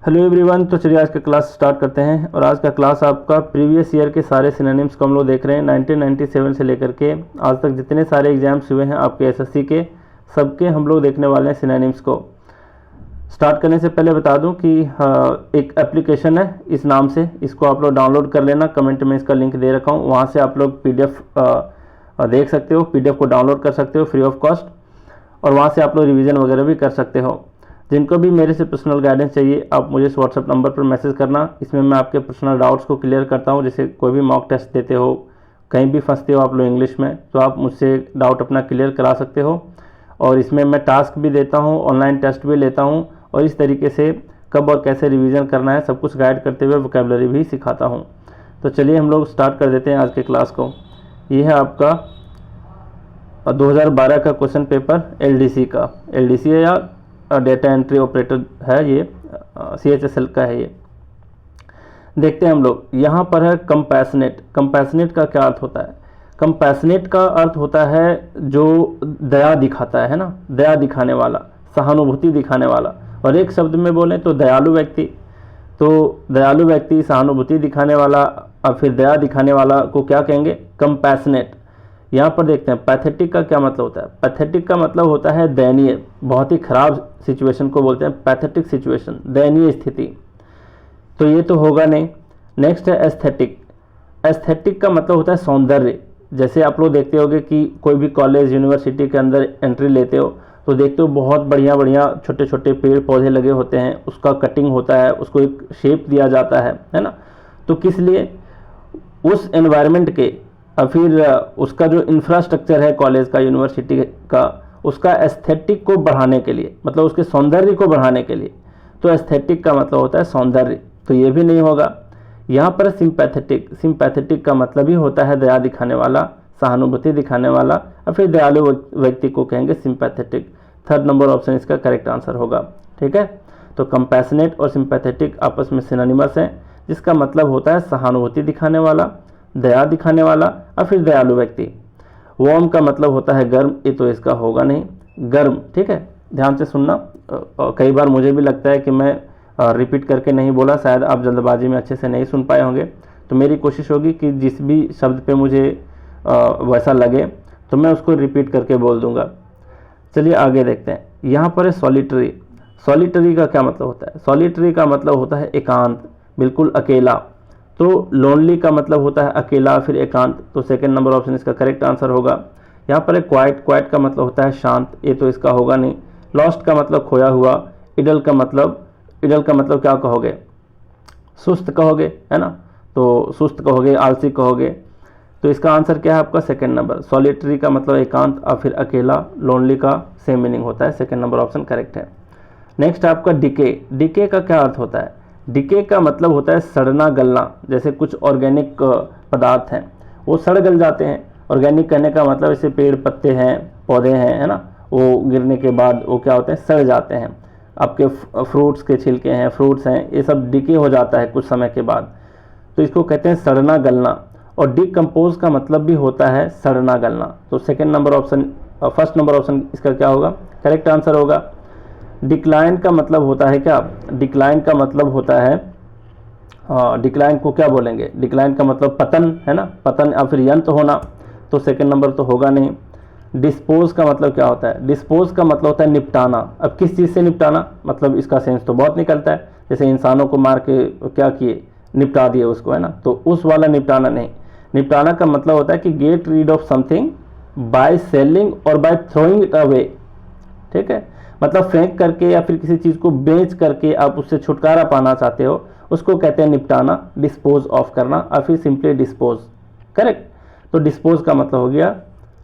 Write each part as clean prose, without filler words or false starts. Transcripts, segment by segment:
Hello everyone. तो चलिए आज का क्लास स्टार्ट करते हैं। और आज का क्लास आपका प्रीवियस ईयर के सारे सिनोनिम्स को हम लोग देख रहे हैं 1997 से लेकर के आज तक जितने सारे एग्जाम्स हुए हैं आपके एसएससी के, सबके हम लोग देखने वाले हैं सिनोनिम्स को। स्टार्ट करने से पहले बता दूं कि एक एप्लीकेशन है इस नाम से, इसको आप लोग डाउनलोड कर लेना। कमेंट में इसका लिंक दे रखा हूँ, वहाँ से आप लोग पीडीएफ देख सकते हो, पीडीएफ को डाउनलोड कर सकते हो फ्री ऑफ कॉस्ट, और वहाँ से आप लोग रिवीजन वगैरह भी कर सकते हो। जिनको भी मेरे से पर्सनल गाइडेंस चाहिए आप मुझे इस व्हाट्सअप नंबर पर मैसेज करना। इसमें मैं आपके पर्सनल डाउट्स को क्लियर करता हूँ। जैसे कोई भी मॉक टेस्ट देते हो, कहीं भी फंसते हो आप लोग इंग्लिश में, तो आप मुझसे डाउट अपना क्लियर करा सकते हो। और इसमें मैं टास्क भी देता हूँ, ऑनलाइन टेस्ट भी लेता हूँ, और इस तरीके से कब और कैसे रिवीजन करना है सब कुछ गाइड करते हुए वोकैबुलरी भी सिखाता हूँ। तो चलिए हम लोग स्टार्ट कर देते हैं आज के क्लास को। ये है आपका 2012 का क्वेश्चन पेपर एलडीसी का। एलडीसी है या डेटा एंट्री ऑपरेटर है, ये CHSL का है। ये देखते हैं हम लोग। यहाँ पर है कंपैशनेट। कंपैशनेट का क्या अर्थ होता है? कंपैशनेट का अर्थ होता है जो दया दिखाता है ना, दया दिखाने वाला, सहानुभूति दिखाने वाला। और एक शब्द में बोलें तो दयालु व्यक्ति। तो दयालु व्यक्ति, सहानुभूति दिखाने वाला और फिर दया दिखाने वाला को क्या कहेंगे? कंपैशनेट। यहाँ पर देखते हैं पैथेटिक का क्या मतलब होता है। पैथेटिक का मतलब होता है दयनीय, बहुत ही खराब सिचुएशन को बोलते हैं पैथेटिक सिचुएशन, दयनीय स्थिति। तो ये तो होगा नहीं। नेक्स्ट है एस्थेटिक। एस्थेटिक का मतलब होता है सौंदर्य। जैसे आप लोग देखते होंगे कि कोई भी कॉलेज यूनिवर्सिटी के अंदर एंट्री लेते हो तो देखते हो बहुत बढ़िया बढ़िया छोटे छोटे पेड़ पौधे लगे होते हैं, उसका कटिंग होता है, उसको एक शेप दिया जाता है ना। तो किस लिए? उस एनवायरनमेंट के और फिर उसका जो इंफ्रास्ट्रक्चर है कॉलेज का, यूनिवर्सिटी का, उसका एस्थेटिक को बढ़ाने के लिए, मतलब उसके सौंदर्य को बढ़ाने के लिए। तो एस्थेटिक का मतलब होता है सौंदर्य, तो ये भी नहीं होगा। यहाँ पर सिंपैथेटिक। सिंपैथेटिक का मतलब ही होता है दया दिखाने वाला, सहानुभूति दिखाने वाला, और फिर दयालु व्यक्ति को कहेंगे सिंपैथेटिक। थर्ड नंबर ऑप्शन इसका करेक्ट आंसर होगा। ठीक है, तो कंपैशनेट और सिंपैथेटिक आपस में सिनोनिमस हैं, जिसका मतलब होता है सहानुभूति दिखाने वाला, दया दिखाने वाला, और फिर दयालु व्यक्ति। वार्म का मतलब होता है गर्म, ये तो इसका होगा नहीं, गर्म। ठीक है, ध्यान से सुनना। कई बार मुझे भी लगता है कि मैं रिपीट करके नहीं बोला, शायद आप जल्दबाजी में अच्छे से नहीं सुन पाए होंगे। तो मेरी कोशिश होगी कि जिस भी शब्द पे मुझे वैसा लगे तो मैं उसको रिपीट करके बोल दूंगा। चलिए आगे देखते हैं। यहाँ पर है सॉलिटरी। सॉलिटरी का क्या मतलब होता है? सॉलिटरी का मतलब होता है एकांत, बिल्कुल अकेला। तो लोनली का मतलब होता है अकेला, फिर एकांत। तो सेकंड नंबर ऑप्शन इसका करेक्ट आंसर होगा। यहाँ पर है क्वाइट। क्वाइट का मतलब होता है शांत, ये तो इसका होगा नहीं। लॉस्ट का मतलब खोया हुआ। इडल का मतलब क्या कहोगे? सुस्त कहोगे, है ना। तो सुस्त कहोगे, आलसी कहोगे। तो इसका आंसर क्या है आपका? Second number. सॉलिटरी का मतलब एकांत और फिर अकेला। लोनली का सेम मीनिंग होता है। सेकंड नंबर ऑप्शन करेक्ट है। नेक्स्ट आपका डिके। डिके का क्या अर्थ होता है? डिके का मतलब होता है सड़ना गलना। जैसे कुछ ऑर्गेनिक पदार्थ हैं वो सड़ गल जाते हैं। ऑर्गेनिक कहने का मतलब जैसे पेड़ पत्ते हैं, पौधे हैं, है ना, वो गिरने के बाद वो क्या होते हैं? सड़ जाते हैं। आपके फ्रूट्स के छिलके हैं, फ्रूट्स हैं, ये सब डिके हो जाता है कुछ समय के बाद, तो इसको कहते हैं सड़ना गलना। और डिकम्पोज का मतलब भी होता है सड़ना गलना। तो second number option, first number option इसका क्या होगा? करेक्ट आंसर होगा। डिक्लाइन का मतलब होता है क्या? डिक्लाइन का मतलब होता है, डिक्लाइन को क्या बोलेंगे? डिक्लाइन का मतलब पतन, है ना, पतन या फिर अंत होना। तो सेकंड नंबर तो होगा नहीं। डिस्पोज का मतलब क्या होता है? डिस्पोज का मतलब होता है निपटाना। अब किस चीज़ से निपटाना? मतलब इसका सेंस तो बहुत निकलता है, जैसे इंसानों को मार के क्या किए? निपटा दिए उसको, है ना। तो उस वाला निपटाना नहीं। निपटाना का मतलब होता है कि get rid of something by selling और बाय थ्रोइंग इट अवे। ठीक है, मतलब फेंक करके या फिर किसी चीज़ को बेच करके आप उससे छुटकारा पाना चाहते हो, उसको कहते हैं निपटाना, डिस्पोज ऑफ करना, और फिर सिंपली डिस्पोज। करेक्ट। तो डिस्पोज का मतलब हो गया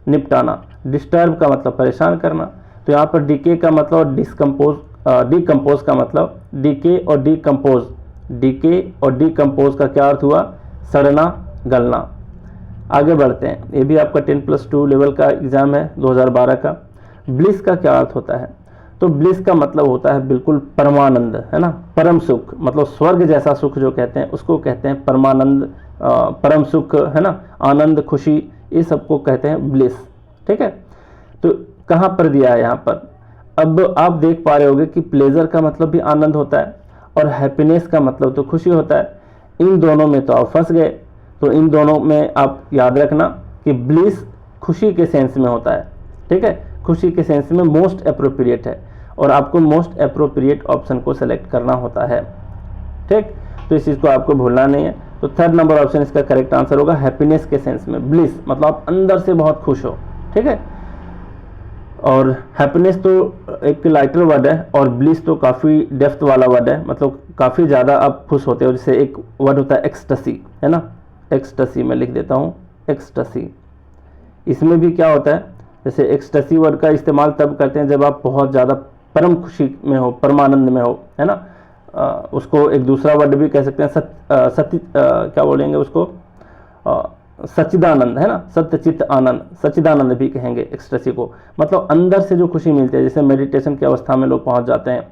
निपटाना। डिस्टर्ब का मतलब परेशान करना। तो यहाँ पर डीके का मतलब डिस्कम्पोज, डिकम्पोज का मतलब डीके और डिकम्पोज। डीके और डिकम्पोज का क्या अर्थ हुआ? सड़ना गलना। आगे बढ़ते हैं। ये भी आपका 10+2 लेवल का एग्जाम है 2012 का। ब्लिस का क्या अर्थ होता है? तो ब्लिस का मतलब होता है बिल्कुल परमानंद, है ना, परम सुख, मतलब स्वर्ग जैसा सुख जो कहते हैं उसको कहते हैं परमानंद, परम सुख, है ना, आनंद, खुशी, ये सबको कहते हैं ब्लिस। ठीक है, तो कहाँ पर दिया है यहाँ पर? अब आप देख पा रहे होगे कि प्लेजर का मतलब भी आनंद होता है, और हैप्पीनेस का मतलब तो खुशी होता है। इन दोनों में तो आप फंस गए। तो इन दोनों में आप याद रखना कि ब्लिस खुशी के सेंस में होता है, ठीक है, खुशी के सेंस में मोस्ट अप्रोप्रिएट है और आपको मोस्ट अप्रोप्रिएट ऑप्शन को सेलेक्ट करना होता है, ठीक। तो इस चीज़ को आपको भूलना नहीं है। तो थर्ड नंबर ऑप्शन इसका करेक्ट आंसर होगा हैप्पीनेस के सेंस में। ब्लिस मतलब आप अंदर से बहुत खुश हो, ठीक है। और हैप्पीनेस तो एक लाइटर वर्ड है और ब्लिस तो काफ़ी डेप्थ वाला वर्ड है, मतलब काफ़ी ज़्यादा आप खुश होते हो। जैसे एक वर्ड होता है एक्सटसी, है ना, एक्सटसी मैं लिख देता हूँ, एक्सटसी। इसमें भी क्या होता है, जैसे एक्सटसी वर्ड का इस्तेमाल तब करते हैं जब आप बहुत ज़्यादा परम खुशी में हो, परमानंद में हो, है ना। उसको एक दूसरा वर्ड भी कह सकते हैं, क्या बोलेंगे उसको, सच्चिदानंद, है ना, सत्यचित आनंद, सच्चिदानंद भी कहेंगे एक्सटसी को। मतलब अंदर से जो खुशी मिलती है, जैसे मेडिटेशन की अवस्था में लोग पहुंच जाते हैं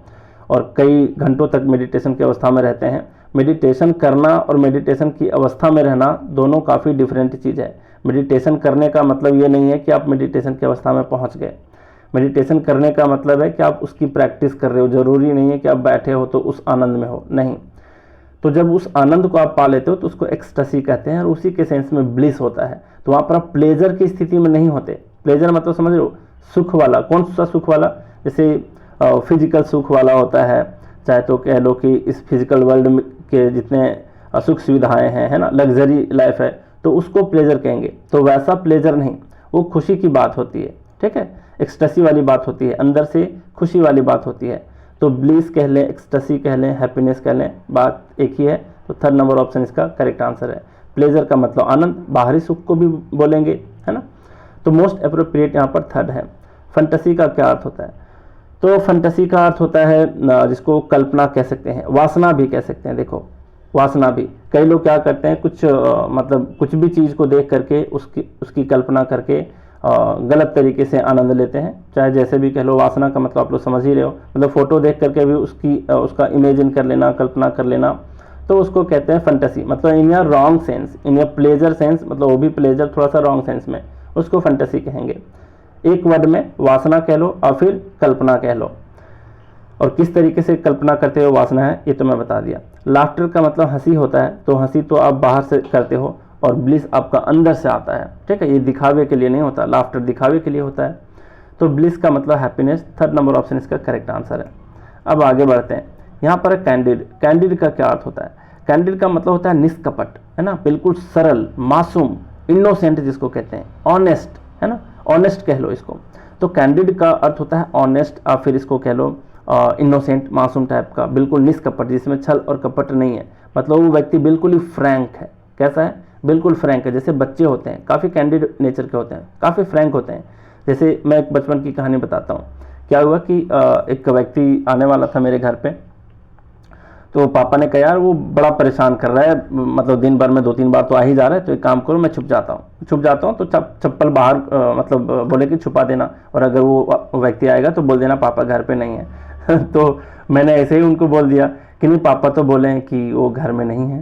और कई घंटों तक मेडिटेशन की अवस्था में रहते हैं। मेडिटेशन करना और मेडिटेशन की अवस्था में रहना दोनों काफ़ी डिफरेंट चीज़ है। मेडिटेशन करने का मतलब ये नहीं है कि आप मेडिटेशन की अवस्था में पहुंच गए। मेडिटेशन करने का मतलब है कि आप उसकी प्रैक्टिस कर रहे हो। ज़रूरी नहीं है कि आप बैठे हो तो उस आनंद में हो, नहीं। तो जब उस आनंद को आप पा लेते हो तो उसको एक्सटसी कहते हैं और उसी के सेंस में ब्लिस होता है। तो वहाँ पर आप प्लेजर की स्थिति में नहीं होते। प्लेजर मतलब समझ लो सुख वाला, कौन सा सुख वाला, जैसे फिजिकल सुख वाला होता है, चाहे तो कह लो कि इस फिजिकल वर्ल्ड के जितने सुख सुविधाएं हैं, है ना, लग्जरी लाइफ है, तो उसको प्लेजर कहेंगे। तो वैसा प्लेजर नहीं, वो खुशी की बात होती है, ठीक है, एक्सटसी वाली बात होती है, अंदर से खुशी वाली बात होती है। तो ब्लिस कह लें, एक्सटसी कह लें, हैप्पीनेस कह लें, बात एक ही है। तो थर्ड नंबर ऑप्शन इसका करेक्ट आंसर है। प्लेजर का मतलब आनंद, बाहरी सुख को भी बोलेंगे, है ना। तो मोस्ट अप्रोप्रिएट यहाँ पर थर्ड है। फंटेसी का क्या अर्थ होता है, तो फंटेसी का अर्थ होता है जिसको कल्पना कह सकते हैं, वासना भी कह सकते हैं। देखो वासना भी, कई लोग क्या करते हैं, कुछ मतलब कुछ भी चीज़ को देख करके उसकी कल्पना करके गलत तरीके से आनंद लेते हैं। चाहे जैसे भी कह लो, वासना का मतलब आप लोग समझ ही रहे हो, मतलब फोटो देख करके भी उसका इमेजिन कर लेना, कल्पना कर लेना, तो उसको कहते हैं फंटेसी। मतलब इन या रॉन्ग सेंस, इन या प्लेजर सेंस, मतलब वो भी प्लेजर थोड़ा सा रॉन्ग सेंस में, उसको फंटेसी कहेंगे। एक वर्ड में वासना कह लो और फिर कल्पना कह लो। और किस तरीके से कल्पना करते हो वासना है ये तो मैं बता दिया। लाफ्टर का मतलब हंसी होता है, तो हंसी तो आप बाहर से करते हो और ब्लिस आपका अंदर से आता है, ठीक है, ये दिखावे के लिए नहीं होता, लाफ्टर दिखावे के लिए होता है। तो ब्लिस का मतलब हैप्पीनेस। थर्ड नंबर ऑप्शन इसका करेक्ट आंसर है। अब आगे बढ़ते हैं। यहाँ पर कैंडिड, कैंडिड का क्या अर्थ होता है, कैंडिड का मतलब होता है निष्कपट, है ना, बिल्कुल सरल, मासूम, इनोसेंट जिसको कहते हैं, ऑनेस्ट, है ना, ऑनेस्ट कह लो इसको। तो कैंडिड का अर्थ होता है ऑनेस्ट, आप फिर इसको कह लो इनोसेंट, मासूम टाइप का, बिल्कुल निष्कपट, जिसमें छल और कपट नहीं है। मतलब वो व्यक्ति बिल्कुल ही फ्रैंक है। कैसा है, बिल्कुल फ्रैंक है। जैसे बच्चे होते हैं काफ़ी कैंडिड नेचर के होते हैं, काफ़ी फ्रैंक होते हैं। जैसे मैं एक बचपन की कहानी बताता हूँ। क्या हुआ कि एक व्यक्ति आने वाला था मेरे घर पे, तो पापा ने कहा यार वो बड़ा परेशान कर रहा है, मतलब दिन भर में 2-3 बार तो आ ही जा रहा है, तो एक काम करो मैं छुप जाता हूँ। तो चप्पल बाहर मतलब बोले कि छुपा देना, और अगर वो व्यक्ति आएगा तो बोल देना पापा घर पे नहीं है। तो मैंने ऐसे ही उनको बोल दिया कि नहीं पापा तो बोले हैं कि वो घर में नहीं है।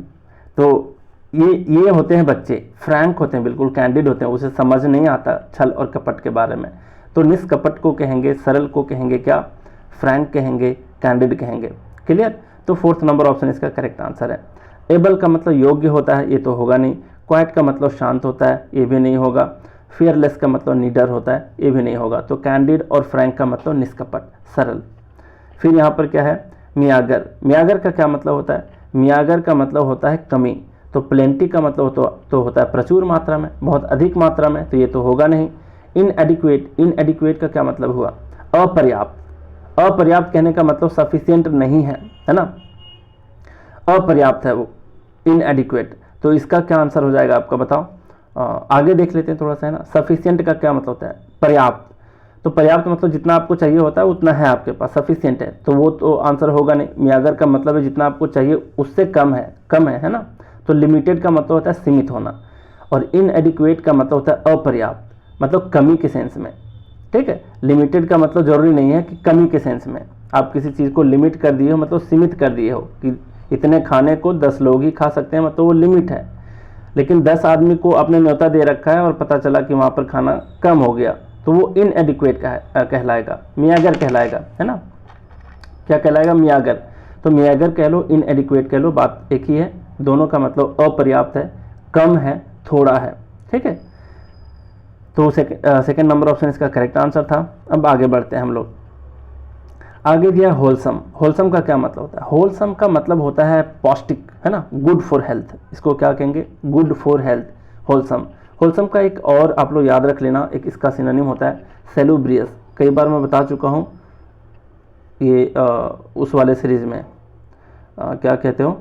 तो ये होते हैं बच्चे, फ्रैंक होते हैं, बिल्कुल कैंडिड होते हैं, उसे समझ नहीं आता छल और कपट के बारे में। तो निष्कपट को कहेंगे, सरल को कहेंगे क्या, फ्रैंक कहेंगे, कैंडिड कहेंगे। क्लियर। तो फोर्थ नंबर ऑप्शन इसका करेक्ट आंसर है। एबल का मतलब योग्य होता है, ये तो होगा नहीं। क्वाइट का मतलब शांत होता है, ये भी नहीं होगा। फियरलेस का मतलब निडर होता है, ये भी नहीं होगा। तो कैंडिड और फ्रैंक का मतलब निष्कपट, सरल। फिर यहाँ पर क्या है, मियागर। मियागर का क्या मतलब होता है, मियागर का मतलब होता है कमी। तो प्लेंटी का मतलब तो होता है प्रचुर मात्रा में, बहुत अधिक मात्रा में, तो ये तो होगा नहीं। इनएडिक्वेट, इनएडिक्वेट का क्या मतलब हुआ, अपर्याप्त। अपर्याप्त कहने का मतलब सफिशिएंट नहीं है ना, अपर्याप्त है वो, इनएडिक्वेट। तो इसका क्या आंसर हो जाएगा आपका, बताओ। आगे देख लेते हैं थोड़ा सा, है ना। सफिशिएंट का क्या मतलब होता है, पर्याप्त। तो पर्याप्त मतलब जितना आपको चाहिए होता है उतना है आपके पास, सफिशिएंट है, तो वो तो आंसर होगा नहीं। मियागर का मतलब है जितना आपको चाहिए उससे कम है ना। तो लिमिटेड का मतलब होता है सीमित होना, और इनएडिक्वेट का मतलब होता है अपर्याप्त, मतलब कमी के सेंस में, ठीक है। लिमिटेड का मतलब जरूरी नहीं है कि कमी के सेंस में, आप किसी चीज़ को लिमिट कर दिए हो मतलब सीमित कर दिए हो कि इतने खाने को 10 लोग ही खा सकते हैं, मतलब वो लिमिट है। लेकिन 10 आदमी को आपने न्योता दे रखा है और पता चला कि वहाँ पर खाना कम हो गया, तो वो इनएडिक्वेट कहलाएगा, मियागर कहलाएगा, है ना। क्या कहलाएगा, मियागर। तो मेगर कह लो, इनएडिक्वेट कह लो, बात एक ही है, दोनों का मतलब अपर्याप्त है, कम है, थोड़ा है। ठीक है, तो सेकेंड नंबर ऑप्शन इसका करेक्ट आंसर था। अब आगे बढ़ते हैं हम लोग। आगे दिया होलसम। होलसम का क्या मतलब होता है? होलसम का मतलब होता है पौष्टिक, है ना, गुड फॉर हेल्थ। इसको क्या कहेंगे? Good for health, wholesome. Wholesome का एक और आप लोग याद रख लेना, एक इसका सिनोनिम होता है सेलुब्रियस। कई बार मैं बता चुका हूँ ये उस वाले सीरीज में क्या कहते हो,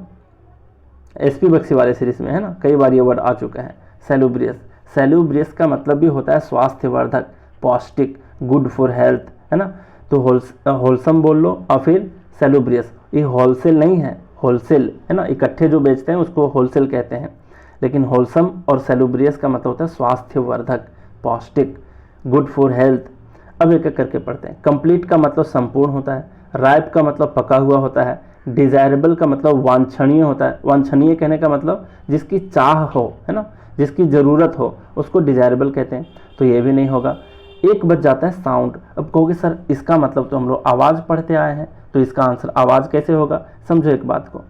एसपी बक्सी वाले सीरीज में, है ना, कई बार ये वर्ड आ चुका है, सेलुब्रियस। सेलुब्रियस का मतलब भी होता है स्वास्थ्यवर्धक, पौष्टिक, गुड फॉर हेल्थ, है ना। तो होलसम बोल लो और फिर सेलुब्रियस। ये होलसेल नहीं है, होलसेल है ना, इकट्ठे जो बेचते हैं उसको होलसेल कहते हैं, लेकिन होलसम और सेलुब्रियस का मतलब होता है स्वास्थ्यवर्धक, पौष्टिक, गुड फॉर हेल्थ। अब एक एक करके पढ़ते हैं। कंप्लीट का मतलब संपूर्ण होता है, राइप का मतलब पका हुआ होता है, डिजायरेबल का मतलब वांछनीय होता है। वांछनीय कहने का मतलब जिसकी चाह हो, है ना, जिसकी ज़रूरत हो, उसको डिजायरेबल कहते हैं। तो ये भी नहीं होगा। एक बच जाता है साउंड। अब कहोगे सर इसका मतलब तो हम लोग आवाज़ पढ़ते आए हैं, तो इसका आंसर आवाज़ कैसे होगा? समझो एक बात को,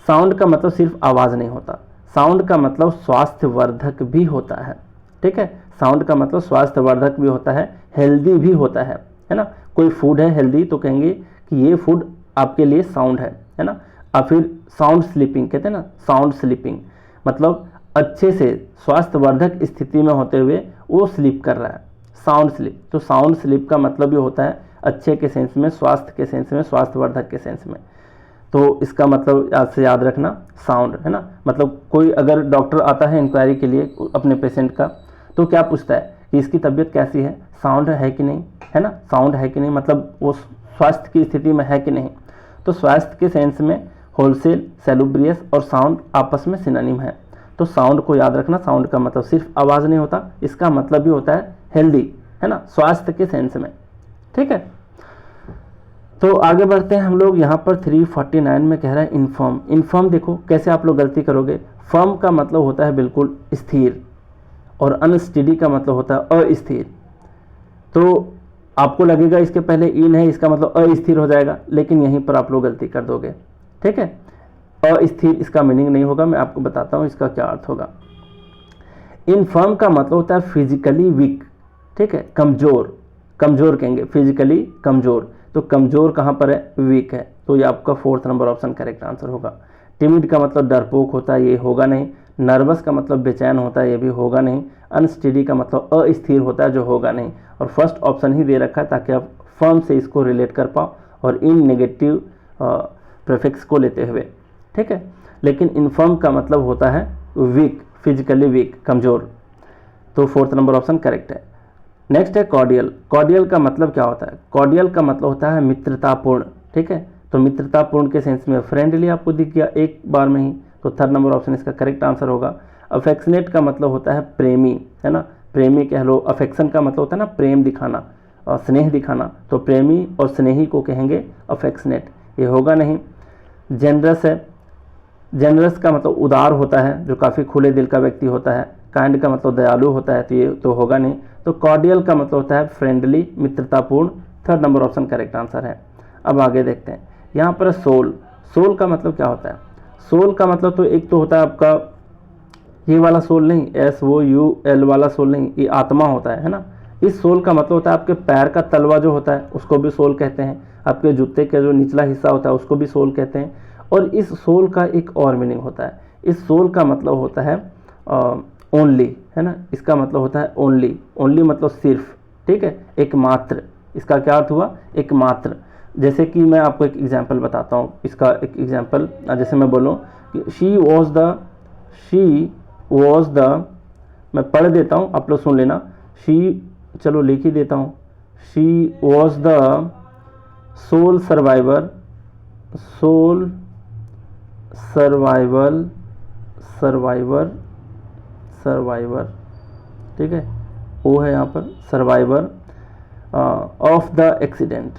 साउंड का मतलब सिर्फ आवाज़ नहीं होता, साउंड का मतलब स्वास्थ्यवर्धक भी होता है। ठीक है, साउंड का मतलब स्वास्थ्यवर्धक भी होता है, हेल्दी भी होता है ना। कोई फूड है हेल्दी तो कहेंगे कि ये फूड आपके लिए साउंड है ना। और फिर साउंड स्लीपिंग कहते हैं ना, साउंड स्लीपिंग मतलब अच्छे से स्वास्थ्यवर्धक स्थिति में होते हुए वो स्लीप कर रहा है, साउंड स्लीप। तो साउंड स्लीप का मतलब भी होता है अच्छे के सेंस में, स्वास्थ्य के सेंस में, स्वास्थ्यवर्धक के सेंस में। तो इसका मतलब आज से याद रखना साउंड, है ना। मतलब कोई अगर डॉक्टर आता है इंक्वायरी के लिए अपने पेशेंट का, तो क्या पूछता है कि इसकी तबीयत कैसी है, साउंड है कि नहीं, है ना, साउंड है कि नहीं, मतलब वो स्वास्थ्य की स्थिति में है कि नहीं। तो स्वास्थ्य के सेंस में होलसेल, सेलुब्रियस और साउंड आपस में सिनोनिम है। तो साउंड को याद रखना, साउंड का मतलब सिर्फ आवाज़ नहीं होता, इसका मतलब भी होता है हेल्दी, है ना, स्वास्थ्य के सेंस में। ठीक है, तो आगे बढ़ते हैं हम लोग। यहाँ पर 349 में कह रहा है इनफर्म। इनफर्म देखो कैसे आप लोग गलती करोगे। फर्म का मतलब होता है बिल्कुल स्थिर, और अनस्टेडी का मतलब होता है अस्थिर। तो आपको लगेगा इसके पहले इन है, इसका मतलब अस्थिर हो जाएगा, लेकिन यहीं पर आप लोग गलती कर दोगे। ठीक है, अस्थिर इसका मीनिंग नहीं होगा, मैं आपको बताता हूँ इसका क्या अर्थ होगा। इनफर्म का मतलब होता है फिजिकली वीक। ठीक है, कमज़ोर, कमज़ोर कहेंगे, फिजिकली कमज़ोर। तो कमज़ोर कहाँ पर है? वीक है। तो ये आपका 4th number option correct answer होगा। टिमिड का मतलब डरपोक होता है, ये होगा नहीं। नर्वस का मतलब बेचैन होता है, ये भी होगा नहीं। अनस्टेडी का मतलब अस्थिर होता है, जो होगा नहीं। और फर्स्ट ऑप्शन ही दे रखा है ताकि आप फर्म से इसको रिलेट कर पाओ, और इन नेगेटिव प्रीफिक्स को लेते हुए। ठीक है, लेकिन इनफर्म का मतलब होता है वीक, फिजिकली वीक, कमज़ोर। तो 4th नंबर ऑप्शन करेक्ट है। नेक्स्ट है कॉर्डियल। कॉर्डियल का मतलब क्या होता है? कॉर्डियल का मतलब होता है मित्रतापूर्ण। ठीक है, तो मित्रतापूर्ण के सेंस में फ्रेंडली आपको दिख गया एक बार में ही, तो 3rd नंबर ऑप्शन इसका करेक्ट आंसर होगा। अफेक्शनेट का मतलब होता है प्रेमी, है ना, प्रेमी कह लो। अफेक्शन का मतलब होता है ना प्रेम दिखाना और स्नेह दिखाना, तो प्रेमी और स्नेही को कहेंगे अफेक्शनेट, ये होगा नहीं। जेनरस है। जेनरस का मतलब उदार होता है, जो काफ़ी खुले दिल का व्यक्ति होता है। काइंड का मतलब दयालु होता है, तो ये तो होगा नहीं। तो कॉर्डियल का मतलब होता है फ्रेंडली, मित्रतापूर्ण। 3rd number option correct answer है। अब आगे देखते हैं, यहाँ पर सोल। सोल का मतलब क्या होता है? सोल का मतलब तो एक तो होता है आपका ये वाला सोल नहीं, SOUL वाला सोल नहीं, ये आत्मा होता है ना। इस सोल का मतलब होता है आपके पैर का तलवा जो होता है उसको भी सोल कहते हैं, आपके जूते का जो निचला हिस्सा होता है उसको भी सोल कहते हैं। और इस सोल का एक और मीनिंग होता है, इस सोल का मतलब होता है ओनली, है ना, इसका मतलब होता है ओनली। ओनली मतलब सिर्फ, ठीक है, एकमात्र। इसका क्या अर्थ हुआ? एकमात्र। जैसे कि मैं आपको एक एग्जांपल बताता हूँ, इसका एक एग्जांपल, जैसे मैं बोलूँ कि शी वॉज द, मैं पढ़ देता हूँ, आप लोग सुन लेना। चलो लिख ही देता हूँ। She was the sole survivor, ठीक है, वो है यहाँ पर सर्वाइवर ऑफ द एक्सीडेंट,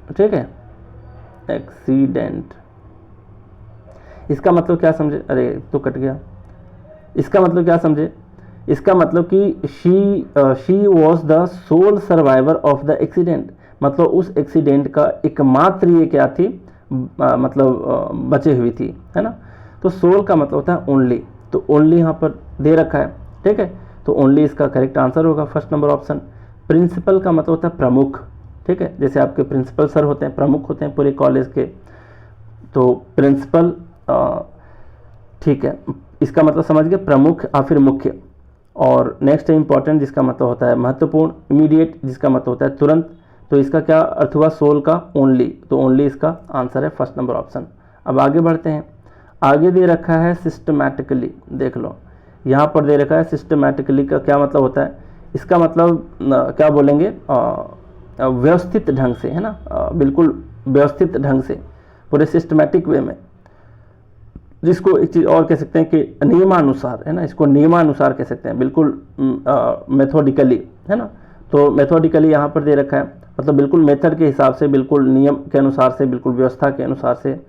ठीक है, एक्सीडेंट। इसका मतलब क्या समझे? अरे तो कट गया। इसका मतलब क्या समझे? इसका मतलब कि she was the sole survivor of the accident, मतलब उस एक्सीडेंट का एकमात्र ये क्या थी, मतलब बचे हुई थी, है ना। तो सोल का मतलब होता है ओनली, तो ओनली यहाँ पर दे रखा है, ठीक है। तो ओनली इसका करेक्ट आंसर होगा फर्स्ट नंबर ऑप्शन। प्रिंसिपल का मतलब होता है प्रमुख, ठीक है, जैसे आपके प्रिंसिपल सर होते हैं, प्रमुख होते हैं पूरे कॉलेज के, तो प्रिंसिपल, ठीक है, इसका मतलब समझ गए, प्रमुख या फिर मुख्य। और नेक्स्ट है इंपॉर्टेंट, जिसका मतलब होता है महत्वपूर्ण, इमीडिएट जिसका मतलब होता है तुरंत। तो इसका क्या अर्थ हुआ, सोल का ओनली, तो ओनली इसका आंसर है फर्स्ट नंबर ऑप्शन। अब आगे बढ़ते हैं, आगे दे रखा है सिस्टमैटिकली, देख लो यहाँ पर दे रखा है सिस्टमैटिकली का क्या मतलब होता है, इसका मतलब क्या बोलेंगे, व्यवस्थित ढंग से, है ना, बिल्कुल व्यवस्थित ढंग से, पूरे सिस्टमैटिक वे में, जिसको एक चीज़ और कह सकते हैं कि नियमानुसार, है ना, इसको नियमानुसार कह सकते हैं, बिल्कुल मेथोडिकली, है ना। तो मेथोडिकली यहाँ पर दे रखा है, मतलब बिल्कुल मेथड के हिसाब से, बिल्कुल नियम के अनुसार से, बिल्कुल व्यवस्था के अनुसार से,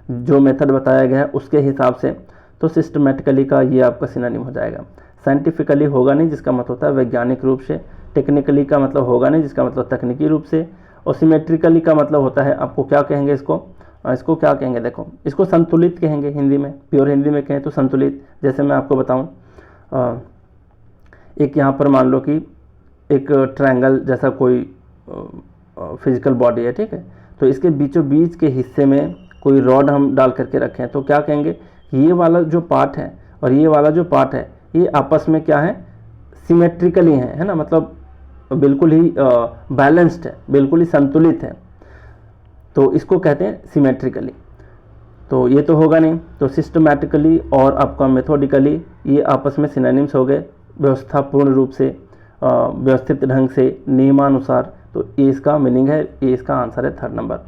जो मेथड बताया गया है उसके हिसाब से। तो सिस्टमेटिकली का ये आपका सिनोनिम हो जाएगा। साइंटिफिकली होगा नहीं, जिसका मतलब होता है वैज्ञानिक रूप से। टेक्निकली का मतलब होगा नहीं, जिसका मतलब तकनीकी रूप से। और सिमेट्रिकली का मतलब होता है, आपको क्या कहेंगे इसको क्या कहेंगे, देखो इसको संतुलित कहेंगे हिंदी में, प्योर हिंदी में कहें तो संतुलित। जैसे मैं आपको बताऊं, एक यहाँ पर मान लो कि एक ट्रायंगल जैसा कोई फिजिकल बॉडी है, ठीक है, तो इसके बीचों बीच के हिस्से में कोई रॉड हम डाल करके रखें, तो क्या कहेंगे, ये वाला जो पार्ट है और ये वाला जो पार्ट है, ये आपस में क्या है, सिमेट्रिकली है ना, मतलब बिल्कुल ही बैलेंस्ड है, बिल्कुल ही संतुलित है, तो इसको कहते हैं सिमेट्रिकली। तो ये तो होगा नहीं, तो सिस्टमैटिकली और आपका मेथोडिकली ये आपस में सिनोनिम्स हो गए, व्यवस्थापूर्ण रूप से, व्यवस्थित ढंग से, नियमानुसार। तो ये इसका मीनिंग है, ये इसका आंसर है थर्ड नंबर।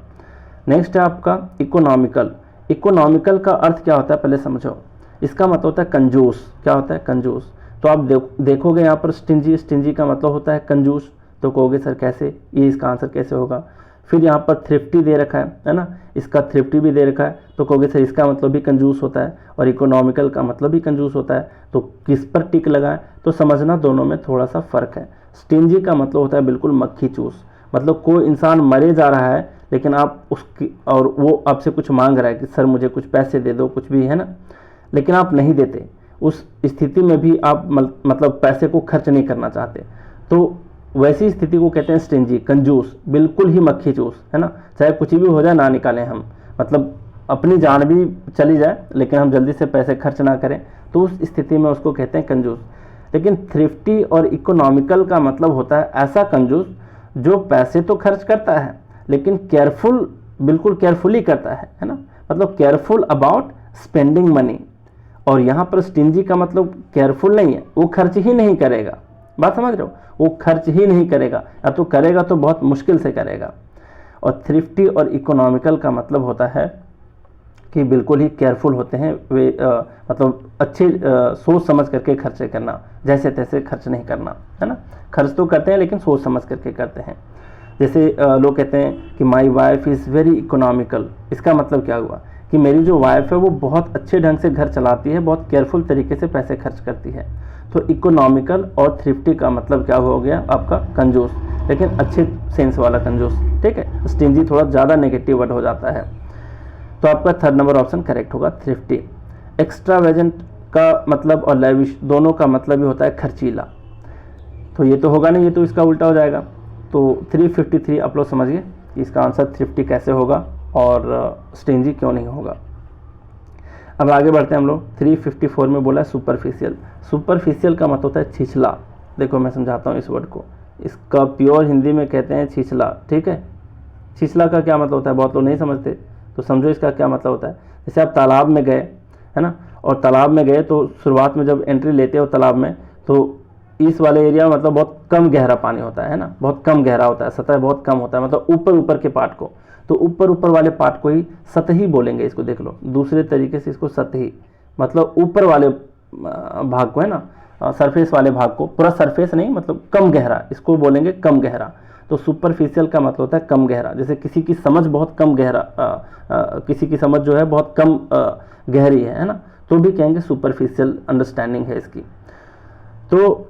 नेक्स्ट है आपका इकोनॉमिकल। इकोनॉमिकल का अर्थ क्या होता है पहले समझो। इसका मतलब होता है कंजूस। क्या होता है, कंजूस। तो आप देखोगे यहाँ पर स्टिंजी, स्टिंजी का मतलब होता है कंजूस, तो कहोगे सर कैसे, ये इसका आंसर कैसे होगा। फिर यहाँ पर थ्रिफ्टी दे रखा है ना, इसका थ्रिफ्टी भी दे रखा है, तो कहोगे सर इसका मतलब भी कंजूस होता है और इकोनॉमिकल का मतलब भी कंजूस होता है, तो किस पर टिक लगाएं, तो समझना दोनों में थोड़ा सा फ़र्क है। स्टिंजी का मतलब होता है बिल्कुल मक्खी चूस, मतलब कोई इंसान मरे जा रहा है लेकिन आप उसकी, और वो आपसे कुछ मांग रहा है कि सर मुझे कुछ पैसे दे दो, कुछ भी, है ना, लेकिन आप नहीं देते, उस स्थिति में भी आप मतलब पैसे को खर्च नहीं करना चाहते, तो वैसी स्थिति को कहते हैं स्टिंजी, कंजूस, बिल्कुल ही मक्खी चूस, है ना, चाहे कुछ भी हो जाए ना निकालें हम, मतलब अपनी जान भी चली जाए लेकिन हम जल्दी से पैसे खर्च ना करें, तो उस स्थिति में उसको कहते हैं कंजूस। लेकिन थ्रिफ्टी और इकोनॉमिकल का मतलब होता है ऐसा कंजूस जो पैसे तो खर्च करता है लेकिन केयरफुल, बिल्कुल केयरफुली करता है ना, मतलब केयरफुल अबाउट स्पेंडिंग मनी। और यहाँ पर स्टिंजी का मतलब केयरफुल नहीं है, वो खर्च ही नहीं करेगा, बात समझ रहे हो, वो खर्च ही नहीं करेगा, या तो करेगा तो बहुत मुश्किल से करेगा। और थ्रिफ्टी और इकोनॉमिकल का मतलब होता है कि बिल्कुल ही केयरफुल होते हैं वे, मतलब अच्छे सोच समझ करके खर्चे करना, जैसे तैसे खर्च नहीं करना, है ना, खर्च तो करते हैं लेकिन सोच समझ करके करते हैं। जैसे लोग कहते हैं कि my wife is very economical, इसका मतलब क्या हुआ कि मेरी जो वाइफ है वो बहुत अच्छे ढंग से घर चलाती है, बहुत केयरफुल तरीके से पैसे खर्च करती है। तो इकोनॉमिकल और थ्रिफ्टी का मतलब क्या हो गया आपका, कंजूस, लेकिन अच्छे सेंस वाला कंजूस, ठीक है। स्टिंजी थोड़ा ज़्यादा नेगेटिव वर्ड हो जाता है, तो आपका थर्ड नंबर ऑप्शन करेक्ट होगा, थ्रिफ्टी। एक्स्ट्रावेजेंट का मतलब और लैविश दोनों का मतलब ही होता है खर्चीला, तो ये तो होगा नहीं, ये तो इसका उल्टा हो जाएगा। तो 353 आप लोग समझिए कि इसका आंसर थ्रिफ्टी कैसे होगा और स्टिंजी क्यों नहीं होगा। अब आगे बढ़ते हैं हम लोग। 354 में बोला है सुपरफिशियल। सुपरफिशियल का मतलब होता है छिछला। देखो मैं समझाता हूँ इस वर्ड को, इसका प्योर हिंदी में कहते हैं छिछला, ठीक है। छिछला का क्या मतलब होता है बहुत लोग नहीं समझते, तो समझो इसका क्या मतलब होता है। जैसे आप तालाब में गए, है ना, और तालाब में गए तो शुरुआत में जब एंट्री लेते हो तालाब में, तो इस वाले एरिया में मतलब बहुत कम गहरा पानी होता है ना, बहुत कम गहरा होता है, सतह बहुत कम होता है, मतलब ऊपर ऊपर के पार्ट को, तो ऊपर ऊपर वाले पार्ट को ही सतही बोलेंगे इसको, देख लो दूसरे तरीके से इसको सतही, मतलब ऊपर वाले भाग को, है ना, सरफेस वाले भाग को, पूरा सरफेस नहीं, मतलब कम गहरा, इसको बोलेंगे कम गहरा। तो सुपरफिशियल का मतलब होता है कम गहरा, जैसे किसी की समझ बहुत कम गहरा, किसी की समझ जो है बहुत कम गहरी है ना, तो भी कहेंगे सुपरफिशियल अंडरस्टैंडिंग है इसकी। तो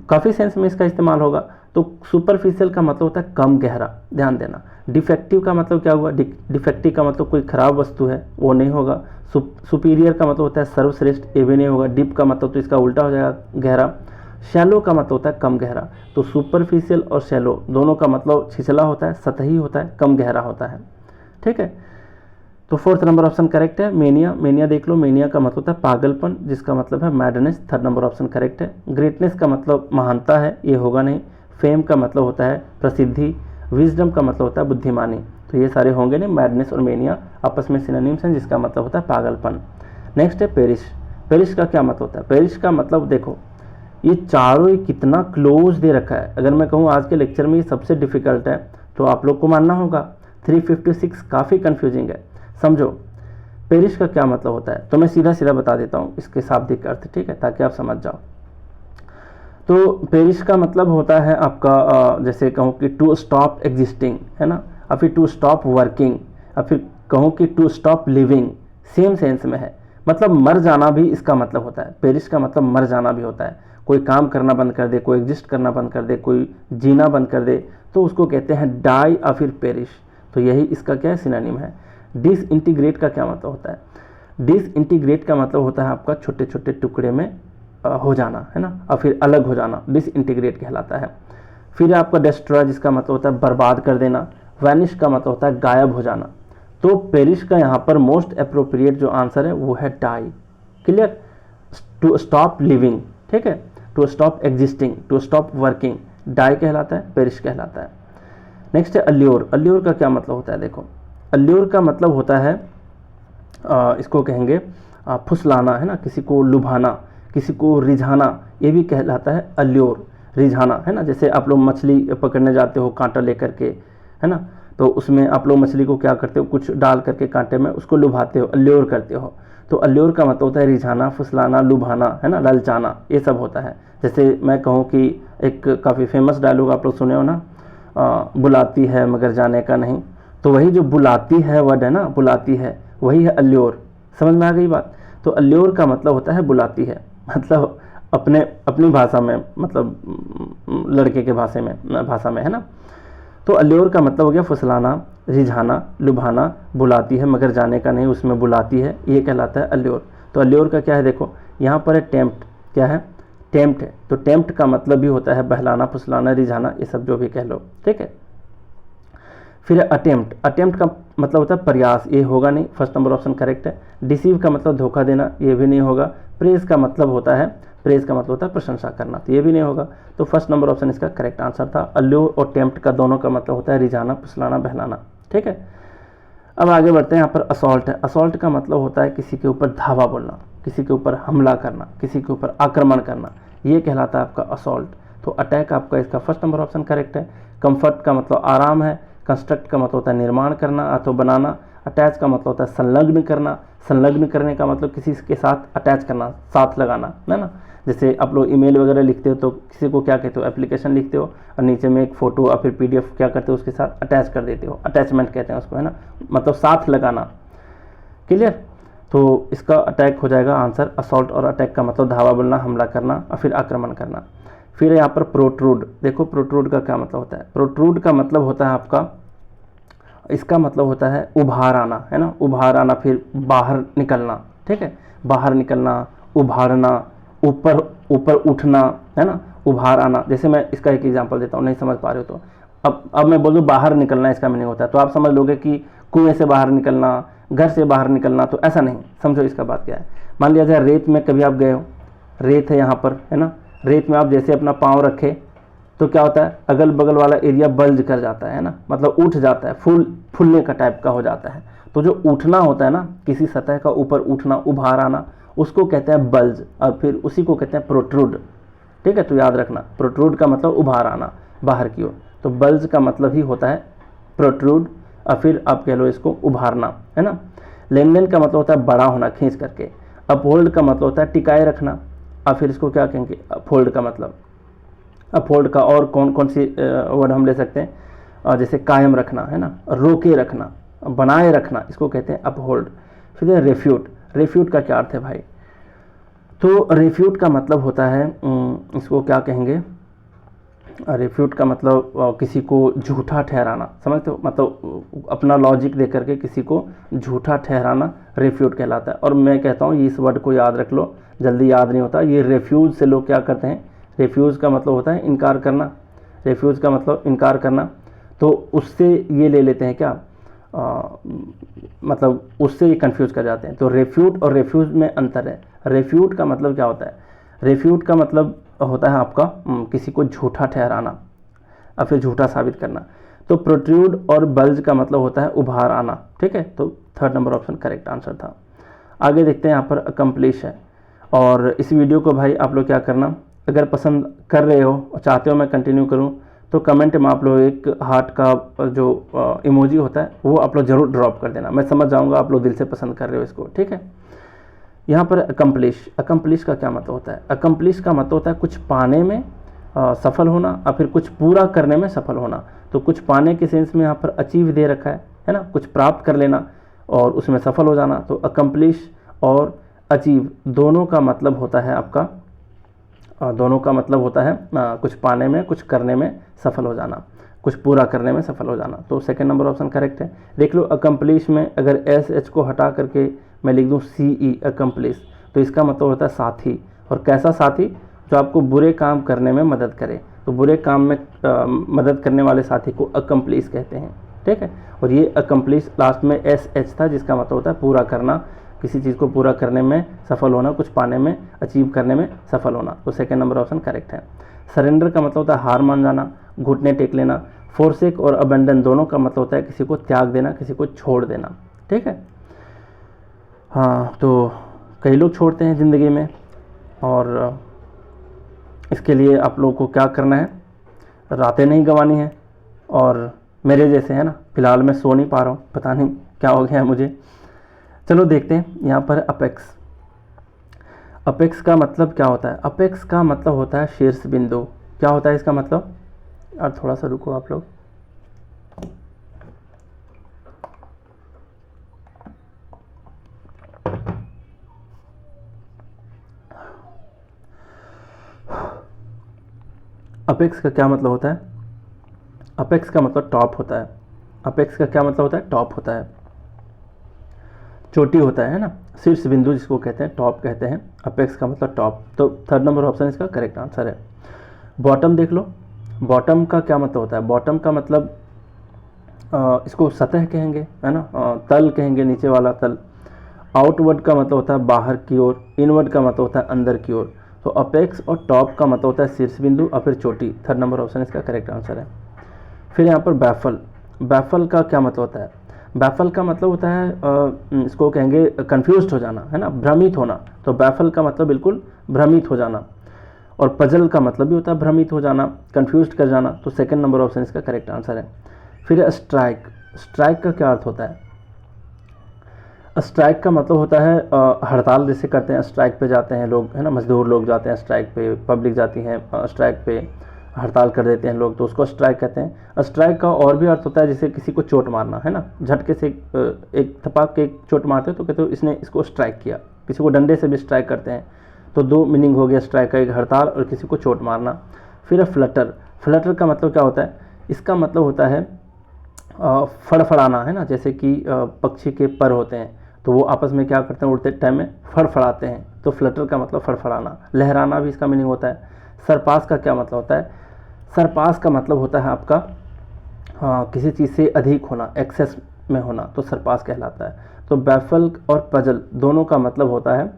काफ़ी सेंस में इसका इस्तेमाल होगा। तो सुपरफिशियल का मतलब होता है कम गहरा, ध्यान देना। डिफेक्टिव का मतलब क्या हुआ, डिफेक्टिव का मतलब कोई खराब वस्तु है, वो नहीं होगा। सुपीरियर का मतलब होता है सर्वश्रेष्ठ, ये भी नहीं होगा। डीप का मतलब तो इसका उल्टा हो जाएगा, गहरा। शैलो का मतलब होता है कम गहरा। तो सुपरफिशियल और शैलो दोनों का मतलब छिछला होता है, सतही होता है, कम गहरा होता है, ठीक है। तो फोर्थ नंबर ऑप्शन करेक्ट है। मेनिया, मेनिया देख लो, मेनिया का मतलब होता है पागलपन, जिसका मतलब है madness. Third number option correct है। ग्रेटनेस का मतलब महानता है, ये होगा नहीं। फेम का मतलब होता है प्रसिद्धि। विजडम का मतलब होता है बुद्धिमानी। तो ये सारे होंगे नहीं, मैडनेस और मेनिया आपस में सिनोनिम्स हैं, जिसका मतलब होता है पागलपन। नेक्स्ट है पेरिश। पेरिश का क्या मतलब होता है, पेरिश का मतलब देखो ये चारों ही कितना क्लोज दे रखा है। अगर मैं कहूँ आज के लेक्चर में ये सबसे डिफिकल्ट है तो आप लोग को मानना होगा। 356 काफ़ी कंफ्यूजिंग है, समझो। पेरिश का क्या मतलब होता है, तो मैं सीधा सीधा बता देता हूँ इसके शाब्दिक अर्थ, ठीक है, ताकि आप समझ जाओ। तो पेरिश का मतलब होता है आपका जैसे कहूँ कि टू स्टॉप एग्जिस्टिंग, है ना, और फिर टू स्टॉप वर्किंग, और फिर कहूँ कि to stop living, same sense में है। मतलब मर जाना भी इसका मतलब होता है। पेरिश का मतलब मर जाना भी होता है। कोई काम करना बंद कर दे, कोई एग्जिस्ट करना बंद कर दे, कोई जीना बंद कर दे, तो उसको कहते हैं डाई और फिर पेरिश। तो यही इसका क्या है, सिनोनिम है। डिसइंटीग्रेट का क्या मतलब होता है, डिसइंटीग्रेट का मतलब होता है आपका छोटे छोटे टुकड़े में हो जाना, है ना, और फिर अलग हो जाना, डिसइंटीग्रेट कहलाता है। फिर आपका डिस्ट्रॉय, जिसका मतलब होता है बर्बाद कर देना। वैनिश का मतलब होता है गायब हो जाना। तो पेरिश का यहाँ पर मोस्ट अप्रोप्रिएट जो आंसर है वो है die. Clear, to stop living, ठीक है, to stop existing, to stop working, die कहलाता है, पेरिश कहलाता है। नेक्स्ट है अल्योर। अल्योर का क्या मतलब होता है, देखो अल्योर का मतलब होता है इसको कहेंगे फुसलाना, है ना, किसी को लुभाना, किसी को रिझाना, ये भी कहलाता है अल्योर, रिझाना, है ना। जैसे आप लोग मछली पकड़ने जाते हो कांटा लेकर के, है ना, तो उसमें आप लोग मछली को क्या करते हो, कुछ डाल करके कांटे में उसको लुभाते हो, अल्योर करते हो। तो अल्योर का मतलब होता है रिझाना, फुसलाना, लुभाना, है ना, ललचाना, ये सब होता है। जैसे मैं कहूँ कि एक काफ़ी फेमस डायलॉग आप लोग सुने हो ना, बुलाती है मगर जाने का नहीं, तो वही जो बुलाती है वर्ड है ना, बुलाती है, वही है अल्योर। समझ में आ गई बात। तो अल्योर का मतलब होता है बुलाती है, मतलब अपने अपनी भाषा में, मतलब लड़के के भाषा में, है ना। तो अल्योर का मतलब हो गया फुसलाना, रिझाना, लुभाना, बुलाती है मगर जाने का नहीं, उसमें बुलाती है, ये कहलाता है अल्योर। तो अल्योर का क्या है, देखो यहाँ पर है टेम्प्ट, क्या है, टेम्प्ट है। तो टेम्प्ट का मतलब भी होता है बहलाना, फुसलाना, रिझाना, ये सब जो भी कह लो, ठीक है। फिर अटेम्प्ट, अटेम्प्ट का मतलब होता है प्रयास, ये होगा नहीं, फर्स्ट नंबर ऑप्शन करेक्ट है। डिसीव का मतलब धोखा देना, ये भी नहीं होगा। प्रेज का मतलब होता है, प्रेज का मतलब होता है प्रशंसा करना, तो ये भी नहीं होगा। तो फर्स्ट नंबर ऑप्शन इसका करेक्ट आंसर था। अल्योर और टेम्प्ट का दोनों का मतलब होता है रिझाना, फुसलाना, बहलाना, ठीक है। अब आगे बढ़ते हैं। यहाँ पर असॉल्ट है। असॉल्ट का मतलब होता है किसी के ऊपर धावा बोलना, किसी के ऊपर हमला करना, किसी के ऊपर आक्रमण करना, ये कहलाता है आपका असॉल्ट। तो अटैक आपका इसका फर्स्ट नंबर ऑप्शन करेक्ट है। कंफर्ट का मतलब आराम है। कंस्ट्रक्ट का मतलब होता है निर्माण करना अथवा बनाना। अटैच का मतलब होता है संलग्न करना। संलग्न करने का मतलब किसी के साथ अटैच करना, साथ लगाना, है ना। जैसे आप लोग ईमेल वगैरह लिखते हो तो किसी को क्या कहते हो, एप्लीकेशन लिखते हो और नीचे में एक फ़ोटो और फिर पीडीएफ क्या करते हो उसके साथ अटैच कर देते हो, अटैचमेंट कहते हैं उसको, है ना, मतलब साथ लगाना। क्लियर। तो इसका अटैक हो जाएगा आंसर। असॉल्ट और अटैक का मतलब धावा बोलना, हमला करना और फिर आक्रमण करना। फिर यहाँ पर प्रोट्रूड, देखो प्रोट्रूड का क्या मतलब होता है। प्रोट्रूड का मतलब होता है आपका, इसका मतलब होता है उभार आना, है ना, उभार आना, फिर बाहर निकलना, ठीक है, बाहर निकलना, उभारना, ऊपर ऊपर उठना, है ना, उभार आना। जैसे मैं इसका एक एग्जांपल देता हूँ, नहीं समझ पा रहे हो तो अब मैं बोलूँ बाहर निकलना, इसका मीनिंग होता है, तो आप समझ लोगे कि कुएं से बाहर निकलना, घर से बाहर निकलना, तो ऐसा नहीं। समझो इसका बात क्या है। मान लिया जाए रेत में कभी आप गए हो, रेत है यहाँ पर, है ना, रेत में आप जैसे अपना पाँव रखे तो क्या होता है, अगल बगल वाला एरिया बल्ज कर जाता है ना, मतलब उठ जाता है, फूलने का टाइप का हो जाता है। तो जो उठना होता है ना, किसी सतह का ऊपर उठना, उभार आना, उसको कहते हैं बल्ज, और फिर उसी को कहते हैं प्रोट्रूड, ठीक है। तो याद रखना, प्रोट्रूड का मतलब उभार आना बाहर की ओर, तो बल्ज का मतलब ही होता है प्रोट्रूड, और फिर आप कह लो इसको उभारना, है ना। लेनदेन का मतलब होता है बड़ा होना, खींच करके। अपहोल्ड का मतलब होता है टिकाए रखना, और फिर इसको क्या कहेंगे, अपहोल्ड का मतलब। अपहोल्ड का और कौन कौन सी वर्ड हम ले सकते हैं, जैसे कायम रखना, है ना, रोके रखना, बनाए रखना, इसको कहते हैं अपहोल्ड। फिर रेफ्यूट। रेफ्यूट का क्या अर्थ है भाई, तो रेफ्यूट का मतलब होता है, इसको क्या कहेंगे, रेफ्यूट का मतलब किसी को झूठा ठहराना, समझते हो, मतलब अपना लॉजिक दे करके किसी को झूठा ठहराना रेफ्यूट कहलाता है। और मैं कहता हूँ इस वर्ड को याद रख लो, जल्दी याद नहीं होता। ये रेफ्यूज से लोग क्या करते हैं, रेफ्यूज का मतलब होता है इनकार करना, रेफ्यूज का मतलब इनकार करना, तो उससे ये ले लेते हैं क्या, मतलब उससे ये कन्फ्यूज़ कर जाते हैं। तो रेफ्यूट और रेफ्यूज में अंतर है। रेफ्यूट का मतलब क्या होता है, रेफ्यूट का मतलब होता है आपका किसी को झूठा ठहराना और फिर झूठा साबित करना। तो प्रोट्रूड और बल्ज का मतलब होता है उभार आना, ठीक है। तो third number option correct answer था। आगे देखते हैं, यहाँ पर अकम्प्लिश है। और इस वीडियो को भाई आप लोग क्या करना, अगर पसंद कर रहे हो और चाहते हो मैं कंटिन्यू करूँ, तो कमेंट में आप लोग एक हार्ट का जो इमोजी होता है वो आप लोग ज़रूर ड्रॉप कर देना, मैं समझ जाऊँगा आप लोग दिल से पसंद कर रहे हो इसको, ठीक है। यहाँ पर अकम्प्लिश, अकम्प्लिश का क्या मतलब होता है, अकम्प्लिश का मतलब होता है कुछ पाने में सफल होना और फिर कुछ पूरा करने में सफल होना। तो कुछ पाने के सेंस में यहाँ पर अचीव दे रखा है ना, कुछ प्राप्त कर लेना और उसमें सफल हो जाना। तो अकम्प्लिश और अचीव दोनों का मतलब होता है आपका, दोनों का मतलब होता है कुछ पाने में, कुछ करने में सफल हो जाना, कुछ पूरा करने में सफल हो जाना। तो सेकंड नंबर ऑप्शन करेक्ट है। देख लो अकम्प्लिश में अगर एस एच को हटा करके मैं लिख दूँ सी ई, अकम्प्लिश, तो इसका मतलब होता है साथी। और कैसा साथी, जो आपको बुरे काम करने में मदद करे। तो बुरे काम में मदद करने वाले साथी को अकम्प्लिश कहते हैं, ठीक है। और ये अकम्प्लिश लास्ट में एस एच था, जिसका मतलब होता है पूरा करना, किसी चीज़ को पूरा करने में सफल होना, कुछ पाने में, अचीव करने में सफल होना। तो सेकंड नंबर ऑप्शन करेक्ट है। सरेंडर का मतलब होता है हार मान जाना, घुटने टेक लेना। फोरसेक और अबेंडन दोनों का मतलब होता है किसी को त्याग देना, किसी को छोड़ देना, ठीक है। हाँ, तो कई लोग छोड़ते हैं ज़िंदगी में, और इसके लिए आप लोगों को क्या करना है, रातें नहीं गंवानी है। और मेरे जैसे है ना, फ़िलहाल मैं सो नहीं पा रहा हूँ, पता नहीं क्या हो गया है मुझे। चलो देखते हैं यहाँ पर अपेक्स। अपेक्स का मतलब क्या होता है, अपेक्स का मतलब होता है शीर्ष बिंदु। क्या होता है इसका मतलब, और थोड़ा सा रुको आप लोग। अपेक्स का क्या मतलब होता है, अपेक्स का मतलब टॉप होता है। अपेक्स का क्या मतलब होता है, टॉप होता है, चोटी होता है ना, शीर्ष बिंदु जिसको कहते हैं, टॉप कहते हैं। अपेक्स का मतलब टॉप। तो थर्ड नंबर ऑप्शन इसका करेक्ट आंसर है। बॉटम देख लो, बॉटम का क्या मतलब होता है, बॉटम का मतलब इसको सतह कहेंगे, है ना, तल कहेंगे, नीचे वाला तल। आउटवर्ड का मतलब होता है बाहर की ओर, इनवर्ड का मतलब होता है अंदर की ओर। तो अपेक्स और टॉप का मतलब होता है शीर्ष बिंदु और फिर चोटी। थर्ड नंबर ऑप्शन इसका करेक्ट आंसर है। फिर यहाँ पर बैफल, बैफल का क्या मतलब होता है, बैफल का मतलब होता है इसको कहेंगे कंफ्यूज्ड हो जाना, है ना, भ्रमित होना। तो बैफल का मतलब बिल्कुल भ्रमित हो जाना। और पजल का मतलब भी होता है भ्रमित हो जाना, कंफ्यूज्ड कर जाना। तो सेकंड नंबर ऑप्शन इसका करेक्ट आंसर है। फिर स्ट्राइक, स्ट्राइक का क्या अर्थ होता है, स्ट्राइक का मतलब होता है हड़ताल जैसे करते हैं, स्ट्राइक पे जाते हैं लोग, है ना, मजदूर लोग जाते हैं स्ट्राइक पे, पब्लिक जाती है स्ट्राइक पे, हड़ताल कर देते हैं लोग, तो उसको स्ट्राइक कहते हैं। स्ट्राइक का और भी अर्थ होता है जैसे किसी को चोट मारना, है ना, झटके से एक थपाक के एक चोट मारते हो तो कहते हो इसने इसको स्ट्राइक किया। किसी को डंडे से भी स्ट्राइक करते हैं। तो दो मीनिंग हो गया स्ट्राइक का, एक हड़ताल और किसी को चोट मारना। फिर फ्लटर, फ्लटर का मतलब क्या होता है, इसका मतलब होता है फड़फड़ाना, है ना, जैसे कि पक्षी के पर होते हैं तो वो आपस में क्या करते हैं, उड़ते टाइम में फड़फड़ाते हैं। तो फ्लटर का मतलब फड़फड़ाना, लहराना भी इसका मीनिंग होता है। सरपास का क्या मतलब होता है, सरपास का मतलब होता है आपका किसी चीज़ से अधिक होना, एक्सेस में होना, तो सरपास कहलाता है। तो बैफल और पजल दोनों का मतलब होता है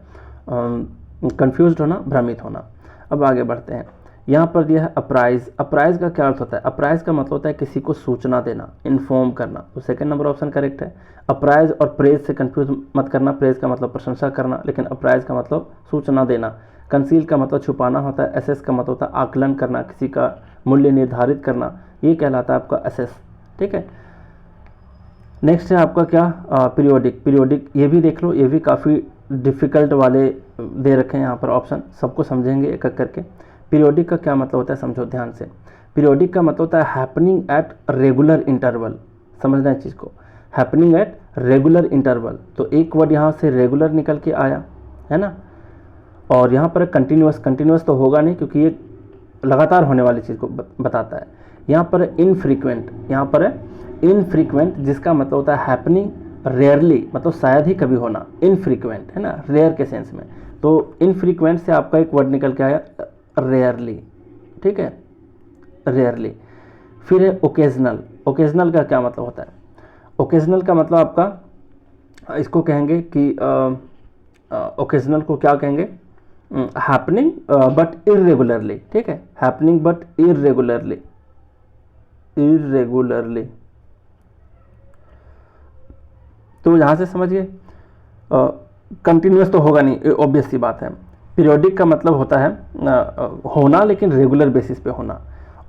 कंफ्यूज्ड होना, भ्रमित होना। अब आगे बढ़ते हैं, यहाँ पर दिया है अप्राइज। अप्राइज का क्या अर्थ होता है, अप्राइज का मतलब होता है किसी को सूचना देना, इन्फॉर्म करना। तो सेकंड नंबर ऑप्शन करेक्ट है। अप्राइज और प्रेज से कंफ्यूज मत करना, प्रेज का मतलब प्रशंसा करना, लेकिन अप्राइज का मतलब सूचना देना। कंसील का मतलब छुपाना होता है। एसेस का मतलब होता है आकलन करना, किसी का मूल्य निर्धारित करना, ये कहलाता है आपका एसेस, ठीक है। नेक्स्ट है आपका क्या, पीरियोडिक। पीरियोडिक ये भी देख लो, ये भी काफ़ी डिफ़िकल्ट वाले दे रखे हैं यहाँ पर ऑप्शन, सबको समझेंगे एक एक करके। पीरियोडिक का क्या मतलब होता है, समझो ध्यान से। पीरियोडिक का मतलब होता है हैपनिंग एट रेगुलर इंटरवल, समझना है चीज़ को, हैपनिंग एट रेगुलर इंटरवल। तो एक वर्ड यहाँ से रेगुलर निकल के आया, है ना, और यहाँ पर कंटिन्यूस, कंटिन्यूस तो होगा नहीं क्योंकि ये लगातार होने वाली चीज़ को बताता है। यहाँ पर इनफ्रीक्वेंट, यहाँ पर इनफ्रीक्वेंट जिसका मतलब होता है हैपनिंग रेयरली, मतलब शायद ही कभी होना, इनफ्रीक्वेंट है ना, रेयर के सेंस में। तो इनफ्रीक्वेंट से आपका एक वर्ड निकल के आया रेयरली, ठीक है, रेयरली। फिर है ओकेजनल। ओकेजनल का क्या मतलब होता है? ओकेजनल का मतलब आपका इसको कहेंगे कि ओकेजनल को क्या कहेंगे? हैपनिंग बट इरेगुलरली, ठीक है, हैपनिंग बट इरेगुलरली, इरेगुलरली। तो यहाँ से समझिए कंटिन्यूस तो होगा नहीं, ऑब्वियस सी बात है। पीरियोडिक का मतलब होता है होना लेकिन रेगुलर बेसिस पे होना,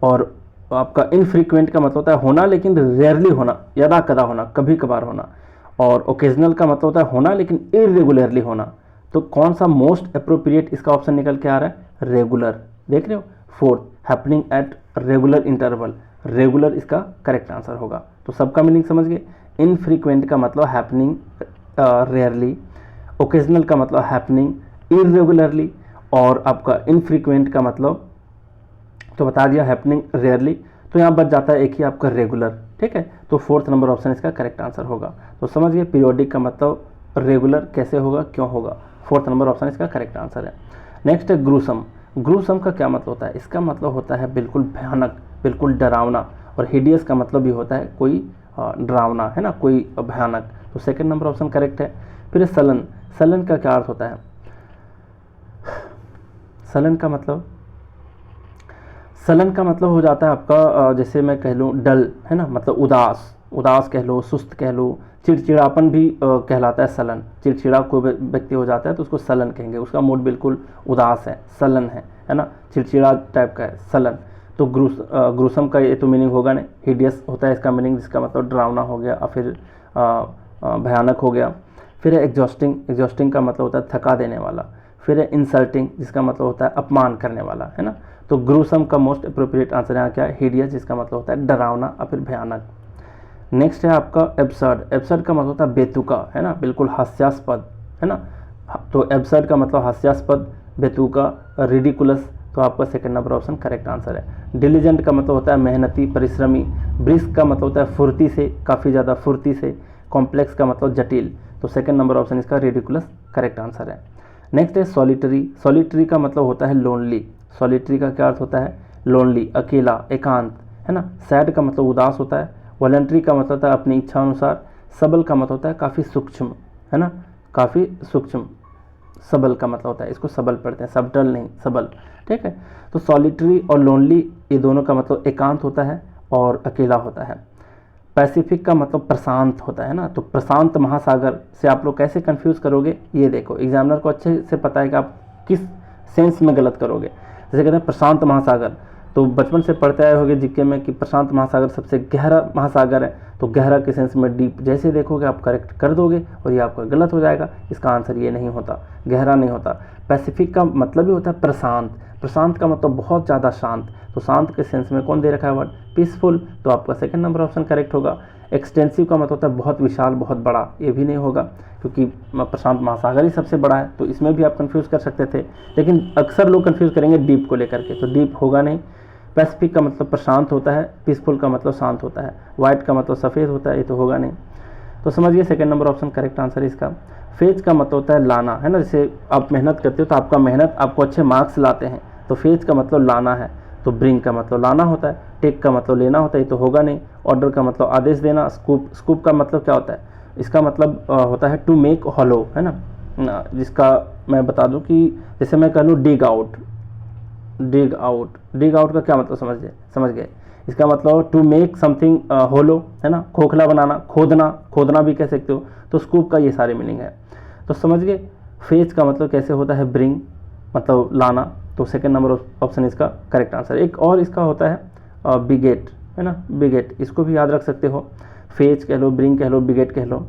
और आपका इनफ्रीक्वेंट का मतलब होता है होना लेकिन रेयरली होना, यदा कदा होना, कभी कभार होना। और ओकेजनल का मतलब होता है होना लेकिन इरेगुलरली होना। तो कौन सा मोस्ट अप्रोप्रिएट इसका ऑप्शन निकल के आ रहा है? रेगुलर। देख रहे हो, fourth, happening at regular interval, regular इसका करेक्ट आंसर होगा। तो सबका मीनिंग समझ गए। इनफ्रीक्वेंट का मतलब हैपनिंग रेयरली, ओकेजनल का मतलब हैपनिंग इरेगुलरली, और आपका इनफ्रीक्वेंट का मतलब तो बता दिया हैपनिंग रेयरली। तो यहाँ बच जाता है एक ही आपका रेगुलर, ठीक है। तो फोर्थ नंबर ऑप्शन इसका करेक्ट आंसर होगा। तो समझ गए पीरियोडिक का मतलब रेगुलर कैसे होगा, क्यों होगा, फोर्थ नंबर ऑप्शन इसका करेक्ट आंसर है। नेक्स्ट है ग्रूसम। ग्रूसम का क्या मतलब होता है? इसका मतलब होता है बिल्कुल भयानक, बिल्कुल डरावना, और हिडियस का मतलब भी होता है कोई डरावना, है ना, कोई भयानक। तो सेकंड नंबर ऑप्शन करेक्ट है। फिर सलन। सलन का क्या अर्थ होता है? सलन का मतलब, सलन का मतलब हो जाता है आपका जैसे मैं कह लूँ डल, है ना, मतलब उदास, उदास कह लो, सुस्त कह लो, चिड़चिड़ापन भी कहलाता है सलन। चिड़चिड़ा कोई व्यक्ति हो जाता है तो उसको सलन कहेंगे, उसका मूड बिल्कुल उदास है, सलन है ना, चिड़चिड़ा टाइप का है, सलन। तो ग्रूसम का ये तो मीनिंग होगा नहीं। हिडियस होता है इसका मीनिंग, जिसका मतलब डरावना हो गया और फिर भयानक हो गया। फिर है एग्जॉस्टिंग। एग्जॉस्टिंग का मतलब होता है थका देने वाला। फिर है इंसल्टिंग, जिसका मतलब होता है अपमान करने वाला, है ना। तो ग्रूसम का मोस्ट अप्रोप्रिएट आंसर यहाँ क्या है? हिडियस, जिसका मतलब होता है डरावना और फिर भयानक। नेक्स्ट है आपका एब्सर्ड। एब्सर्ड का मतलब होता है बेतुका, है ना, बिल्कुल हास्यास्पद, है ना। तो एब्सर्ड का मतलब हास्यास्पद, बेतुका, रिडिकुलस। तो आपका second number option correct answer है। डिलीजेंट का मतलब होता है मेहनती, परिश्रमी। ब्रिस्क का मतलब होता है फुर्ती से, काफ़ी ज़्यादा फुर्ती से। कॉम्प्लेक्स का मतलब जटिल। तो सेकंड नंबर ऑप्शन इसका रिडिकुलस करेक्ट आंसर है। नेक्स्ट है सॉलिटरी। सॉलिटरी का मतलब होता है लोनली। सॉलिटरी का क्या अर्थ होता है? लोनली, अकेला, एकांत, है ना। सैड का मतलब उदास होता है। वॉलंटरी का मतलब होता है अपनी इच्छा अनुसार। सबल का मतलब होता है काफ़ी सूक्ष्म, है ना, काफ़ी सूक्ष्म। सबल का मतलब होता है, इसको सबल पढ़ते हैं, सबडल नहीं, सबल, ठीक है। तो सॉलिटरी और लोनली ये दोनों का मतलब एकांत होता है और अकेला होता है। पैसिफिक का मतलब प्रशांत होता है ना। तो प्रशांत महासागर से आप लोग कैसे कंफ्यूज करोगे, ये देखो, एग्जामिनर को अच्छे से पता है कि आप किस सेंस में गलत करोगे। जैसे कहते हैं प्रशांत महासागर, तो बचपन से पढ़ते आए होंगे जीके में कि प्रशांत महासागर सबसे गहरा महासागर है। तो गहरा के सेंस में डीप, जैसे देखोगे आप करेक्ट कर दोगे और ये आपका गलत हो जाएगा। इसका आंसर ये नहीं होता, गहरा नहीं होता। पैसिफिक का मतलब ही होता है प्रशांत। प्रशांत का मतलब बहुत ज़्यादा शांत। तो शांत के सेंस में कौन दे रखा है वर्ड? पीसफुल। तो आपका सेकंड नंबर ऑप्शन करेक्ट होगा। एक्सटेंसिव का मतलब होता है बहुत विशाल, बहुत बड़ा, ये भी नहीं होगा क्योंकि प्रशांत महासागर ही सबसे बड़ा है। तो इसमें भी आप कंफ्यूज कर सकते थे, लेकिन अक्सर लोग कंफ्यूज करेंगे डीप को लेकर के, तो डीप होगा नहीं। पैसिफिक का मतलब प्रशांत होता है, पीसफुल का मतलब शांत होता है, वाइट का मतलब सफ़ेद होता है, ये तो होगा नहीं। तो समझिए second number option correct answer इसका। फेज का मतलब होता है लाना, है ना, जैसे आप मेहनत करते हो तो आपका मेहनत आपको अच्छे मार्क्स लाते हैं, तो फेज का मतलब लाना है। तो ब्रिंग का मतलब लाना होता है, टेक का मतलब लेना होता है, ये तो होगा नहीं। ऑर्डर का मतलब आदेश देना। स्कूप, स्कूप का मतलब क्या होता है? इसका मतलब होता है टू मेक हॉलो, है ना, जिसका मैं बता दूं कि जैसे मैं कह लूँ dig out. Dig out, dig out का क्या मतलब समझ गए? इसका मतलब टू मेक समथिंग होलो, है ना, खोखला बनाना, खोदना, खोदना भी कह सकते हो। तो स्कूप का ये सारे मीनिंग है। तो समझ गए फेज का मतलब कैसे होता है? ब्रिंग, मतलब लाना। तो सेकंड नंबर ऑप्शन इसका करेक्ट आंसर। एक और इसका होता है बिगेट, है ना, बिगेट, इसको भी याद रख सकते हो। फेज कह लो, ब्रिंग कह लो, बिगेट कह लो।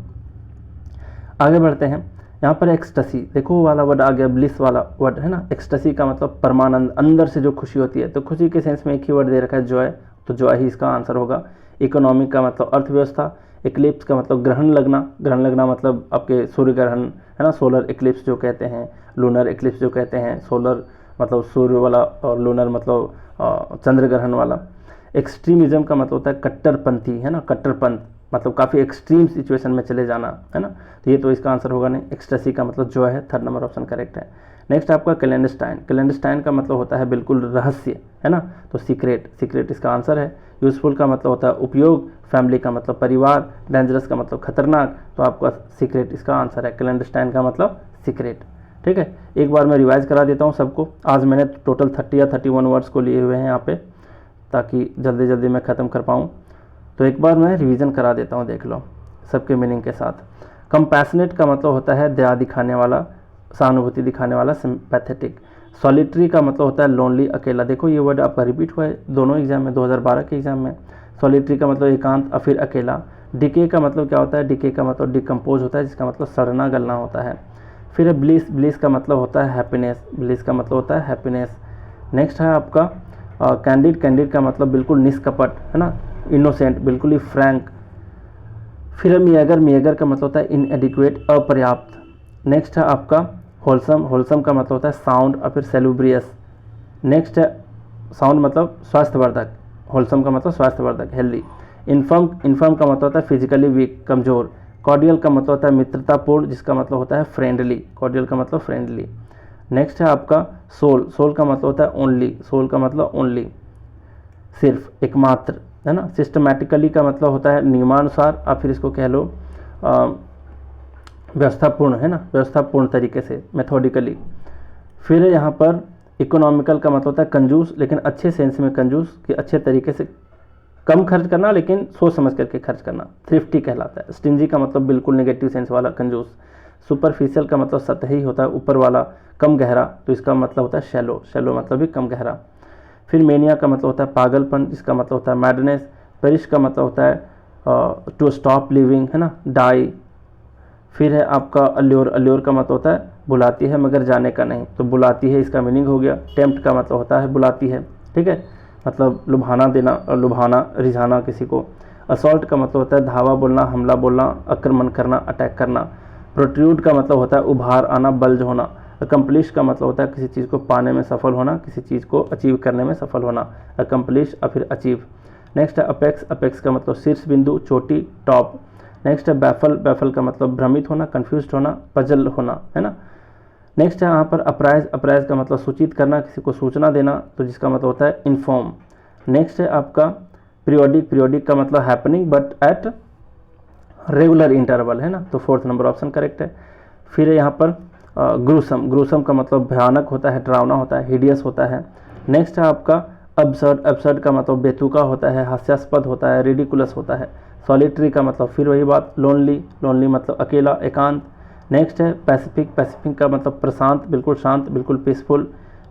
आगे बढ़ते हैं। यहाँ पर एक्सटसी, देखो वाला वर्ड आ गया, ब्लिस वाला वर्ड, है ना। एक्सटसी का मतलब परमानंद, अंदर से जो खुशी होती है। तो खुशी के सेंस में एक ही वर्ड दे रखा है जॉय, तो जॉय ही इसका आंसर होगा। इकोनॉमिक का मतलब अर्थव्यवस्था। इक्लिप्स का मतलब ग्रहण लगना मतलब आपके सूर्य ग्रहण है ना, सोलर इक्लिप्स जो कहते हैं, लूनर इक्लिप्स जो कहते हैं, सोलर मतलब सूर्य वाला और लूनर मतलब चंद्र ग्रहण वाला। एक्सट्रीमिज्म का मतलब होता है कट्टरपंथी, है ना, कट्टरपंथ मतलब काफ़ी एक्सट्रीम सिचुएशन में चले जाना, है ना, तो ये तो इसका आंसर होगा नहीं। एक्सटेसी का मतलब जो है, थर्ड नंबर ऑप्शन करेक्ट है। नेक्स्ट आपका क्लैंडस्टाइन का मतलब होता है बिल्कुल रहस्य, है ना, तो सीक्रेट इसका आंसर है। यूजफुल का मतलब होता है उपयोग, फैमिली का मतलब परिवार, डेंजरस का मतलब खतरनाक, तो आपका सीक्रेट इसका आंसर है। क्लैंडस्टाइन का मतलब सीक्रेट। ठीक है, एक बार मैं रिवाइज करा देता हूँ सबको। आज मैंने टोटल 30 या 31 वर्ड्स को लिए हुए हैं यहाँ पे, ताकि जल्दी जल्दी मैं ख़त्म कर पाऊँ। तो एक बार मैं रिवीजन करा देता हूँ, देख लो सबके मीनिंग के साथ। कंपैशनेट का मतलब होता है दया दिखाने वाला, सहानुभूति दिखाने वाला, सिंपैथेटिक। सॉलिटरी का मतलब होता है लोनली, अकेला। देखो ये वर्ड आपका रिपीट हुआ है दोनों एग्जाम में, 2012 के एग्जाम में। सॉलिटरी का मतलब एकांत और फिर अकेला। डिके का मतलब क्या होता है? डिके का मतलब डिकम्पोज होता है, जिसका मतलब सड़ना गलना होता है। फिर ब्लिस का मतलब होता है हैप्पीनेस, ब्लिस का मतलब होता है हैप्पीनेस। नेक्स्ट है आपका कैंडिड का मतलब बिल्कुल निष्कपट, है ना, इनोसेंट, बिल्कुल ही फ्रैंक। फिर मियागर का मतलब होता है इनएडिक्वेट, अपर्याप्त। नेक्स्ट है आपका होलसम का मतलब होता है साउंड और फिर सेलुब्रियस। नेक्स्ट है साउंड मतलब स्वास्थ्यवर्धक, होलसम का मतलब स्वास्थ्यवर्धक, हेल्दी। इन्फर्म का मतलब होता है फिजिकली वीक, कमज़ोर। कॉर्डियल का मतलब होता है मित्रतापूर्ण, जिसका मतलब होता है फ्रेंडली, कॉर्डियल का मतलब फ्रेंडली। नेक्स्ट है आपका सोल का मतलब होता है ओनली, सोल का मतलब ओनली, सिर्फ, एकमात्र, है ना। सिस्टमैटिकली का मतलब होता है नियमानुसार, आप फिर इसको कह लो व्यवस्थापूर्ण, है ना, व्यवस्थापूर्ण तरीके से, मेथोडिकली। फिर यहाँ पर इकोनॉमिकल का मतलब होता है कंजूस, लेकिन अच्छे सेंस में कंजूस, कि अच्छे तरीके से कम खर्च करना लेकिन सोच समझ करके खर्च करना, थ्रिफ्टी कहलाता है। स्टिंजी का मतलब बिल्कुल नेगेटिव सेंस वाला, कंजूस। सुपरफिशियल का मतलब सतही होता है, ऊपर वाला। कम गहरा, तो इसका मतलब होता है शैलो, शैलो मतलब भी कम गहरा। फिर मेनिया का मतलब होता है पागलपन, जिसका मतलब होता है मैडनेस। पेरिश का मतलब होता है टू स्टॉप लिविंग, है ना, डाई। फिर है आपका अल्योर का मतलब होता है बुलाती है मगर जाने का नहीं, तो बुलाती है इसका मीनिंग हो गया। टेम्प्ट का मतलब होता है बुलाती है, ठीक है, मतलब लुभाना देना, लुभाना, रिझाना किसी को। असॉल्ट का मतलब होता है धावा बोलना, हमला बोलना, आक्रमण करना, अटैक करना। प्रोट्रूड का मतलब होता है उभार आना, बल्ज होना। अकम्पलिश का मतलब होता है किसी चीज़ को पाने में सफल होना, किसी चीज़ को अचीव करने में सफल होना, अकम्पलिश और फिर अचीव। नेक्स्ट है अपेक्स का मतलब शीर्ष बिंदु, चोटी, टॉप। नेक्स्ट है बैफल का मतलब भ्रमित होना, कन्फ्यूज होना, पजल होना, है ना। नेक्स्ट है यहाँ पर अपराइज का मतलब सूचित करना, किसी को सूचना देना, तो जिसका मतलब होता है इन्फॉर्म। नेक्स्ट है आपका पीरियोडिक का मतलब happening but at regular interval, है ना, तो फोर्थ नंबर ऑप्शन करेक्ट है। फिर यहाँ पर ग्रूसम का मतलब भयानक होता है, डरावना होता है, हिडियस होता है। नेक्स्ट है आपका अब्सर्ड का मतलब बेतुका होता है, हास्यास्पद होता है, रिडिकुलस होता है। सॉलिटरी का मतलब फिर वही बात, लोनली मतलब अकेला, एकांत। नेक्स्ट है पैसिफिक का मतलब प्रशांत, बिल्कुल शांत, बिल्कुल पीसफुल।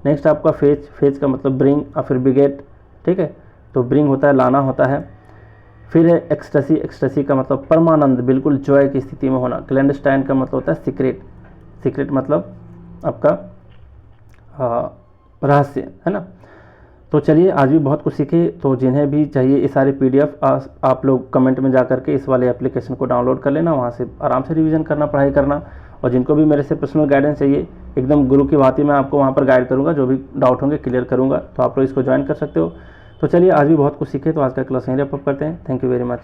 नेक्स्ट आपका फेज का मतलब ब्रिंग और फिर बिगेट, ठीक है, तो ब्रिंग होता है लाना होता है। फिर है एक्सटेसी का मतलब परमानंद, बिल्कुल जॉय की स्थिति में होना। क्लैंडस्टाइन का मतलब होता है सीक्रेट मतलब आपका रहस्य, है ना। तो चलिए आज भी बहुत कुछ सीखे। तो जिन्हें भी चाहिए ये सारे PDF आप लोग कमेंट में जा करके इस वाले एप्लीकेशन को डाउनलोड कर लेना, वहाँ से आराम से रिवीजन करना, पढ़ाई करना। और जिनको भी मेरे से पर्सनल गाइडेंस चाहिए, एकदम गुरु की भांति मैं आपको वहाँ पर गाइड करूँगा, जो भी डाउट होंगे क्लियर करूँगा, तो आप लोग इसको ज्वाइन कर सकते हो। तो चलिए आज भी बहुत कुछ सीखे, तो आज का क्लास यहीं रैप अप करते हैं। Thank you very much.